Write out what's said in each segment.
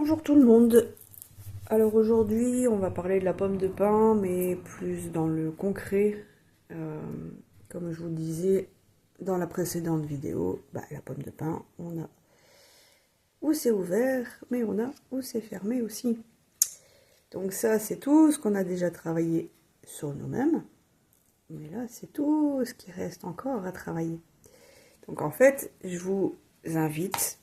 Bonjour tout le monde. Alors aujourd'hui, on va parler de la pomme de pin, mais plus dans le concret. Euh, Comme je vous le disais dans la précédente vidéo, la pomme de pin, on a où c'est ouvert, mais on a où c'est fermé aussi. Donc ça, c'est tout ce qu'on a déjà travaillé sur nous-mêmes. Mais là, c'est tout ce qui reste encore à travailler. Donc en fait, je vous invite,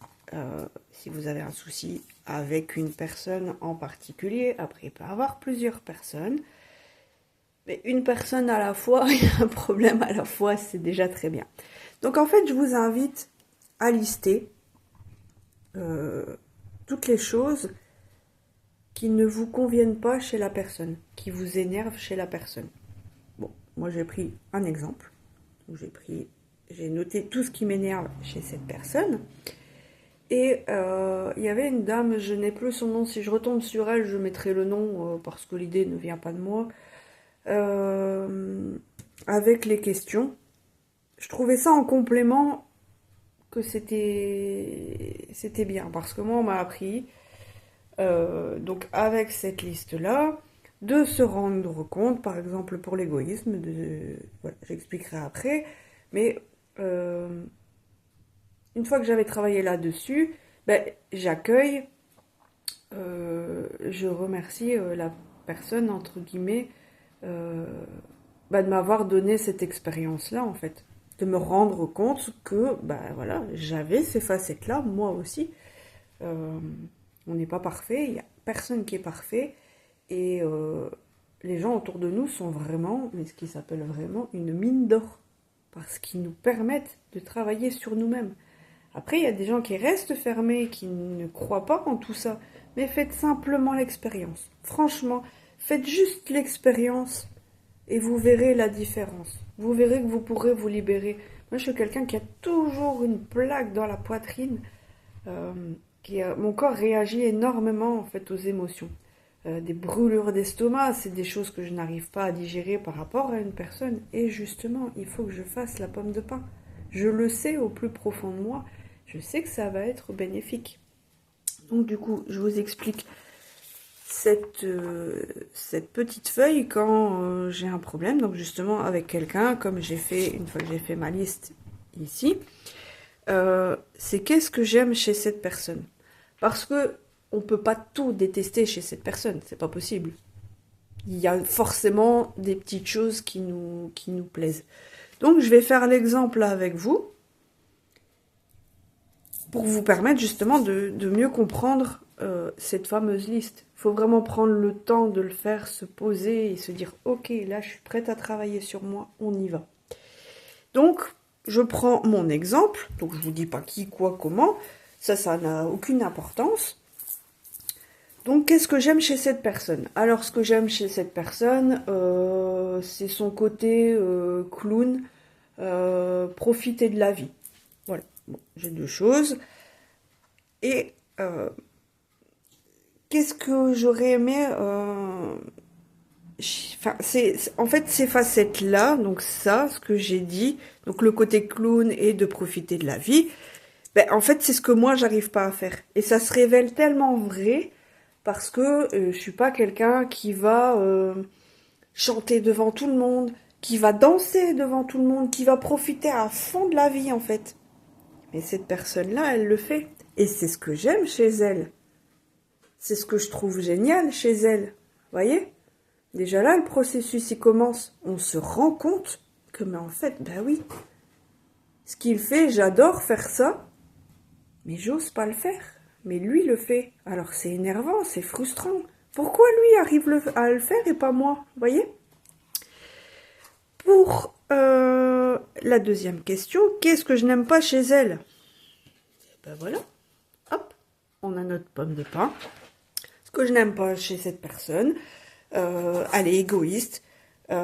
si vous avez un souci avec une personne en particulier, après il peut y avoir plusieurs personnes, mais une personne à la fois et un problème à la fois, c'est déjà très bien. Donc en fait, je vous invite à lister toutes les choses qui ne vous conviennent pas chez la personne, qui vous énervent chez la personne. Bon, moi j'ai pris un exemple, j'ai noté tout ce qui m'énerve chez cette personne. Et il y avait une dame, je n'ai plus son nom, si je retombe sur elle, je mettrai le nom parce que l'idée ne vient pas de moi. Avec les questions. Je trouvais ça en complément que c'était bien parce que moi on m'a appris, donc avec cette liste-là, de se rendre compte, par exemple pour l'égoïsme, voilà, j'expliquerai après, mais une fois que j'avais travaillé là-dessus, j'accueille, je remercie la personne, entre guillemets, de m'avoir donné cette expérience-là, en fait. De me rendre compte que, voilà, j'avais ces facettes-là, moi aussi. On n'est pas parfait, il n'y a personne qui est parfait. Et les gens autour de nous sont vraiment, mais ce qui s'appelle vraiment une mine d'or. Parce qu'ils nous permettent de travailler sur nous-mêmes. Après, il y a des gens qui restent fermés, qui ne croient pas en tout ça. Mais faites simplement l'expérience. Franchement, faites juste l'expérience et vous verrez la différence. Vous verrez que vous pourrez vous libérer. Moi, je suis quelqu'un qui a toujours une plaque dans la poitrine. Mon corps réagit énormément en fait aux émotions. Des brûlures d'estomac, c'est des choses que je n'arrive pas à digérer par rapport à une personne. Et justement, il faut que je fasse la pomme de pin. Je le sais au plus profond de moi. Je sais que ça va être bénéfique. Donc du coup, je vous explique cette petite feuille quand j'ai un problème. Donc justement avec quelqu'un, comme j'ai fait, une fois que j'ai fait ma liste ici, c'est qu'est-ce que j'aime chez cette personne. Parce que on peut pas tout détester chez cette personne, c'est pas possible. Il y a forcément des petites choses qui nous plaisent. Donc je vais faire l'exemple avec vous, pour vous permettre justement de mieux comprendre cette fameuse liste. Il faut vraiment prendre le temps de le faire, se poser et se dire « Ok, là je suis prête à travailler sur moi, on y va ». Donc, je prends mon exemple, donc je ne vous dis pas qui, quoi, comment, ça n'a aucune importance. Donc, qu'est-ce que j'aime chez cette personne? Alors, ce que j'aime chez cette personne, c'est son côté clown, profiter de la vie. Voilà, bon, j'ai deux choses. Et qu'est-ce que j'aurais aimé en fait, ces facettes-là, donc ça, ce que j'ai dit, donc le côté clown et de profiter de la vie, en fait, c'est ce que moi, j'arrive pas à faire. Et ça se révèle tellement vrai, parce que je suis pas quelqu'un qui va chanter devant tout le monde, qui va danser devant tout le monde, qui va profiter à fond de la vie, en fait. Mais cette personne-là, elle le fait. Et c'est ce que j'aime chez elle. C'est ce que je trouve génial chez elle. Voyez? Déjà là, le processus, il commence. On se rend compte que, mais en fait, oui. Ce qu'il fait, j'adore faire ça, mais j'ose pas le faire. Mais lui le fait. Alors c'est énervant, c'est frustrant. Pourquoi lui arrive à le faire et pas moi? Voyez? Pour la deuxième question, qu'est-ce que je n'aime pas chez elle? Voilà. Hop, on a notre pomme de pin. Ce que je n'aime pas chez cette personne, elle est égoïste. Elle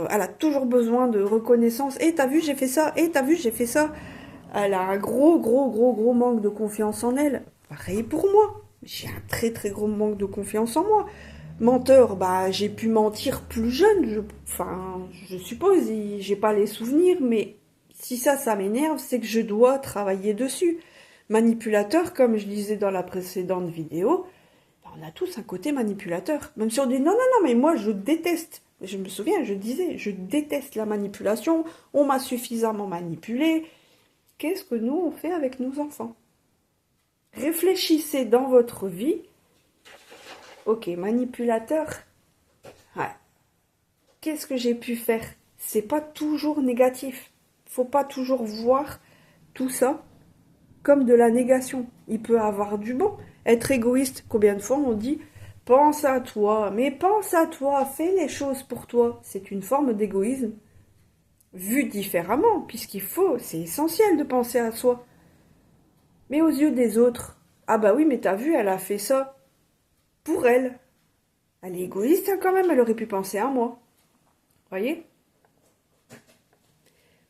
a toujours besoin de reconnaissance. Et t'as vu, j'ai fait ça. Et t'as vu, j'ai fait ça. Elle a un gros manque de confiance en elle. Pareil pour moi. J'ai un très gros manque de confiance en moi. Menteur, j'ai pu mentir plus jeune. Je suppose, j'ai pas les souvenirs, mais si ça m'énerve, c'est que je dois travailler dessus. Manipulateur, comme je disais dans la précédente vidéo, on a tous un côté manipulateur. Même si on dit non, non, non, mais moi je déteste. Je me souviens, je disais, je déteste la manipulation, on m'a suffisamment manipulé. Qu'est-ce que nous on fait avec nos enfants? Réfléchissez dans votre vie. Ok, manipulateur. Ouais. Qu'est-ce que j'ai pu faire? C'est pas toujours négatif. Faut pas toujours voir tout ça comme de la négation. Il peut avoir du bon. Être égoïste, combien de fois on dit pense à toi, mais pense à toi, fais les choses pour toi. C'est une forme d'égoïsme vue différemment, puisqu'il faut, c'est essentiel de penser à soi. Mais aux yeux des autres, ah bah oui, mais t'as vu, elle a fait ça pour elle. Elle est égoïste hein, quand même, elle aurait pu penser à moi. Voyez?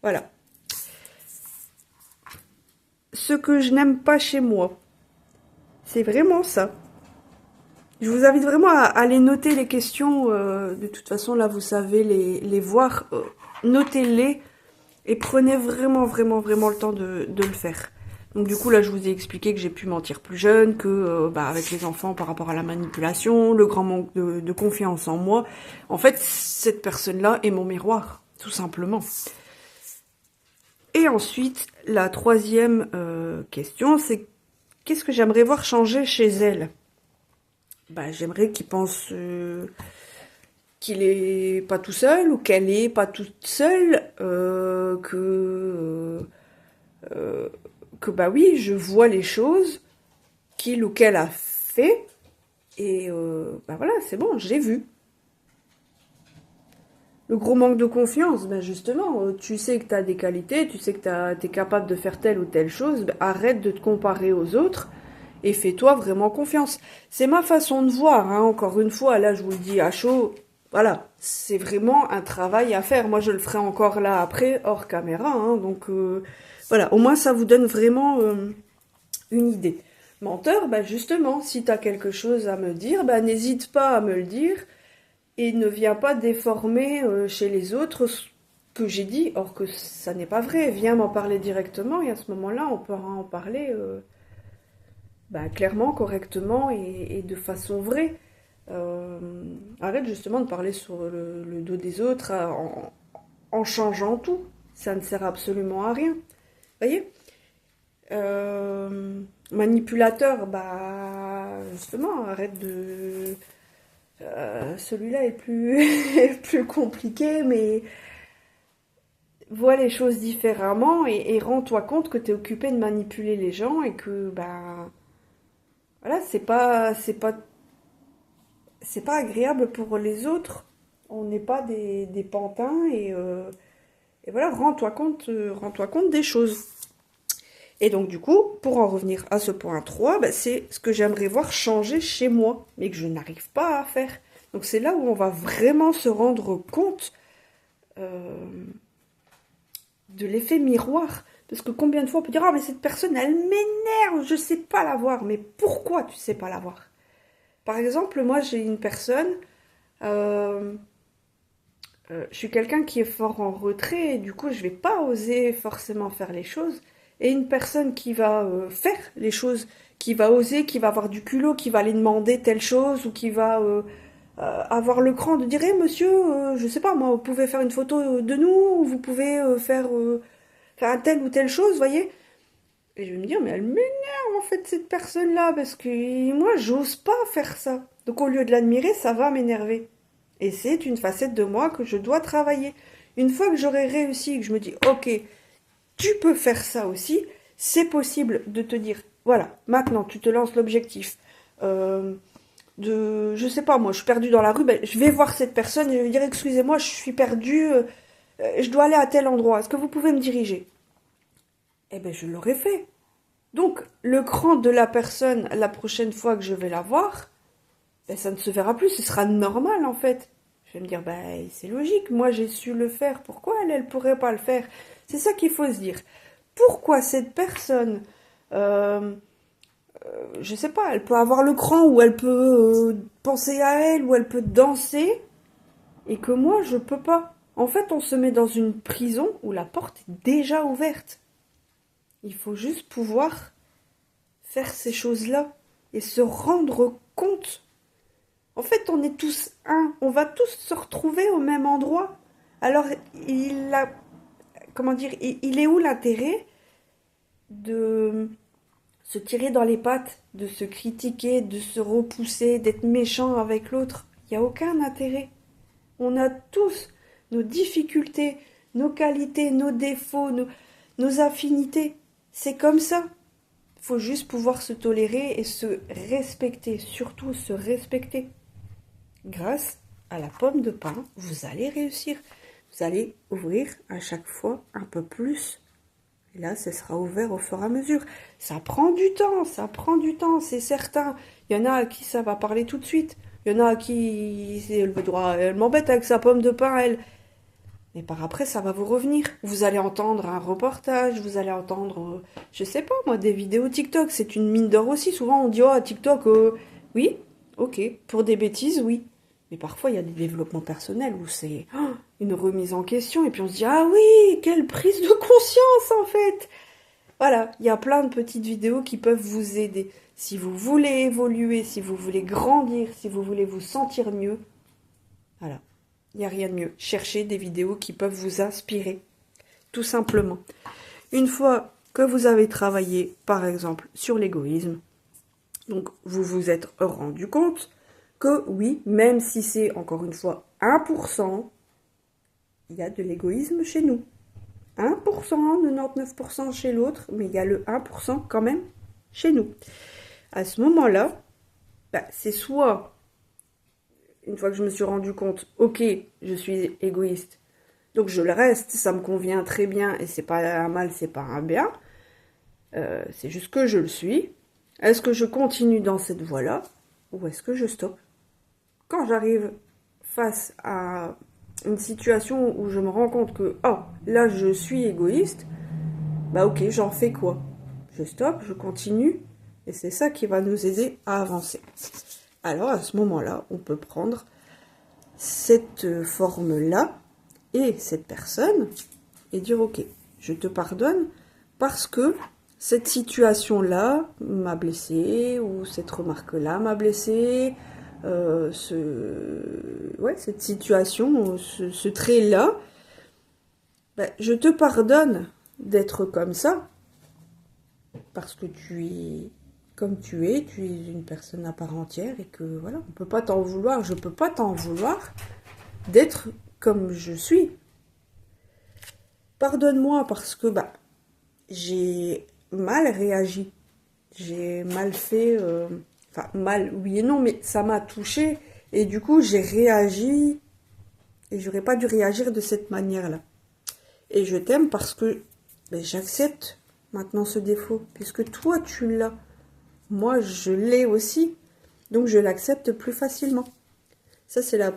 Voilà. Ce que je n'aime pas chez moi, c'est vraiment ça. Je vous invite vraiment à aller noter les questions. De toute façon, là, vous savez les voir. Notez-les et prenez vraiment, vraiment, vraiment le temps de le faire. Donc du coup, là, je vous ai expliqué que j'ai pu mentir plus jeune, que avec les enfants par rapport à la manipulation, le grand manque de confiance en moi. En fait, cette personne-là est mon miroir, tout simplement. Et ensuite, la troisième question, c'est qu'est-ce que j'aimerais voir changer chez elle? J'aimerais qu'il pense qu'il est pas tout seul ou qu'elle est pas toute seule, que bah oui, je vois les choses qu'il ou qu'elle a fait et voilà, c'est bon, j'ai vu. Le gros manque de confiance, justement, tu sais que tu as des qualités, tu sais que tu es capable de faire telle ou telle chose, arrête de te comparer aux autres et fais-toi vraiment confiance. C'est ma façon de voir, hein, encore une fois, là je vous le dis à chaud, voilà, c'est vraiment un travail à faire. Moi je le ferai encore là après, hors caméra, hein, donc voilà, au moins ça vous donne vraiment une idée. Menteur, justement, si tu as quelque chose à me dire, n'hésite pas à me le dire. Et ne viens pas déformer chez les autres ce que j'ai dit, or que ça n'est pas vrai. Viens m'en parler directement et à ce moment-là, on pourra en parler clairement, correctement et de façon vraie. Arrête justement de parler sur le dos des autres en changeant tout. Ça ne sert absolument à rien. Voyez manipulateur, justement, arrête de... celui-là est plus, est plus compliqué, mais vois les choses différemment et rends-toi compte que tu es occupé de manipuler les gens et que voilà, c'est pas agréable pour les autres. On n'est pas des pantins et voilà, rends-toi compte des choses. Et donc du coup, pour en revenir à ce point 3, c'est ce que j'aimerais voir changer chez moi, mais que je n'arrive pas à faire. Donc c'est là où on va vraiment se rendre compte de l'effet miroir. Parce que combien de fois on peut dire « Ah mais cette personne, elle m'énerve, je sais pas la voir. » Mais pourquoi tu sais pas la voir? Par exemple, moi j'ai une personne, je suis quelqu'un qui est fort en retrait, et du coup je vais pas oser forcément faire les choses. Et une personne qui va faire les choses, qui va oser, qui va avoir du culot, qui va aller demander telle chose, ou qui va avoir le cran de dire hey, monsieur, je sais pas moi, vous pouvez faire une photo de nous, ou vous pouvez faire telle ou telle chose, voyez. Et je vais me dire, mais elle m'énerve en fait cette personne-là, parce que moi j'ose pas faire ça. Donc au lieu de l'admirer, ça va m'énerver. Et c'est une facette de moi que je dois travailler. Une fois que j'aurai réussi, que je me dis, ok, tu peux faire ça aussi, c'est possible de te dire, voilà, maintenant tu te lances l'objectif je sais pas moi, je suis perdue dans la rue, je vais voir cette personne et je vais dire, excusez-moi, je suis perdue, je dois aller à tel endroit, est-ce que vous pouvez me diriger? Eh bien, je l'aurais fait. Donc, le cran de la personne, la prochaine fois que je vais la voir, ça ne se verra plus, ce sera normal en fait. Je vais me dire, c'est logique, moi j'ai su le faire, pourquoi elle pourrait pas le faire? C'est ça qu'il faut se dire. Pourquoi cette personne, je sais pas, elle peut avoir le cran, ou elle peut penser à elle, ou elle peut danser, et que moi je peux pas. En fait, on se met dans une prison où la porte est déjà ouverte. Il faut juste pouvoir faire ces choses-là et se rendre compte. En fait, on est tous un, on va tous se retrouver au même endroit. Alors, comment dire, il est où l'intérêt de se tirer dans les pattes, de se critiquer, de se repousser, d'être méchant avec l'autre? Il n'y a aucun intérêt. On a tous nos difficultés, nos qualités, nos défauts, nos affinités. C'est comme ça. Il faut juste pouvoir se tolérer et se respecter, surtout se respecter. Grâce à la pomme de pin, vous allez réussir. Vous allez ouvrir à chaque fois un peu plus. Et là, ce sera ouvert au fur et à mesure. Ça prend du temps, c'est certain. Il y en a à qui ça va parler tout de suite. Il y en a à qui elle m'embête avec sa pomme de pin, elle. Mais par après, ça va vous revenir. Vous allez entendre un reportage, vous allez entendre, je sais pas moi, des vidéos TikTok. C'est une mine d'or aussi. Souvent, on dit, oh, TikTok, oui, ok. Pour des bêtises, oui. Mais parfois, il y a des développements personnels où c'est une remise en question. Et puis on se dit, ah oui, quelle prise de conscience en fait. Voilà, il y a plein de petites vidéos qui peuvent vous aider. Si vous voulez évoluer, si vous voulez grandir, si vous voulez vous sentir mieux, voilà, il n'y a rien de mieux. Cherchez des vidéos qui peuvent vous inspirer, tout simplement. Une fois que vous avez travaillé, par exemple, sur l'égoïsme, donc vous vous êtes rendu compte que oui, même si c'est, encore une fois, 1%, il y a de l'égoïsme chez nous. 1%, 99% chez l'autre, mais il y a le 1% quand même chez nous. À ce moment-là, c'est soit, une fois que je me suis rendu compte, ok, je suis égoïste, donc je le reste, ça me convient très bien, et c'est pas un mal, c'est pas un bien, c'est juste que je le suis. Est-ce que je continue dans cette voie-là, ou est-ce que je stoppe? Quand j'arrive face à une situation où je me rends compte que, oh, là je suis égoïste, ok, j'en fais quoi? Je stoppe, je continue, et c'est ça qui va nous aider à avancer. Alors à ce moment-là, on peut prendre cette forme-là et cette personne et dire, ok, je te pardonne parce que cette situation-là m'a blessé, ou cette remarque-là m'a blessé, cette situation, ce trait-là, je te pardonne d'être comme ça, parce que tu es comme tu es une personne à part entière, et que voilà, on peut pas t'en vouloir, je peux pas t'en vouloir d'être comme je suis. Pardonne-moi parce que j'ai mal réagi, j'ai mal fait, mal oui et non, mais ça m'a touchée, et du coup j'ai réagi, et j'aurais pas dû réagir de cette manière-là. Et je t'aime parce que j'accepte maintenant ce défaut, puisque toi tu l'as, moi je l'ai aussi, donc je l'accepte plus facilement. Ça c'est la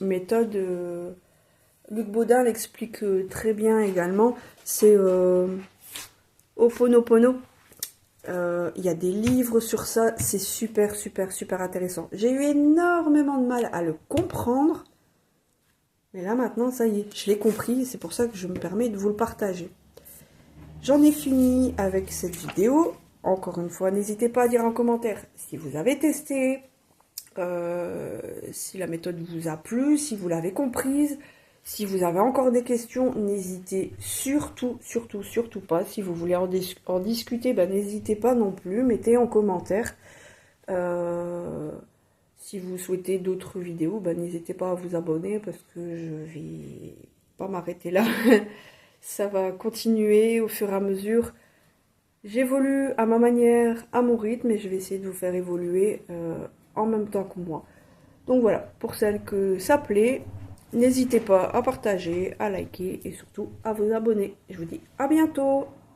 méthode, Luc Baudin l'explique très bien également, c'est Ho'oponopono. Il y a des livres sur ça, c'est super intéressant. J'ai eu énormément de mal à le comprendre, mais là maintenant ça y est, je l'ai compris, c'est pour ça que je me permets de vous le partager. J'en ai fini avec cette vidéo. Encore une fois, n'hésitez pas à dire en commentaire si vous avez testé, si la méthode vous a plu, si vous l'avez comprise. Si vous avez encore des questions, n'hésitez surtout pas. Si vous voulez en discuter, n'hésitez pas non plus. Mettez en commentaire. Si vous souhaitez d'autres vidéos, n'hésitez pas à vous abonner, parce que je vais pas m'arrêter là. Ça va continuer au fur et à mesure. J'évolue à ma manière, à mon rythme, et je vais essayer de vous faire évoluer en même temps que moi. Donc voilà, pour celles que ça plaît, n'hésitez pas à partager, à liker et surtout à vous abonner. Je vous dis à bientôt!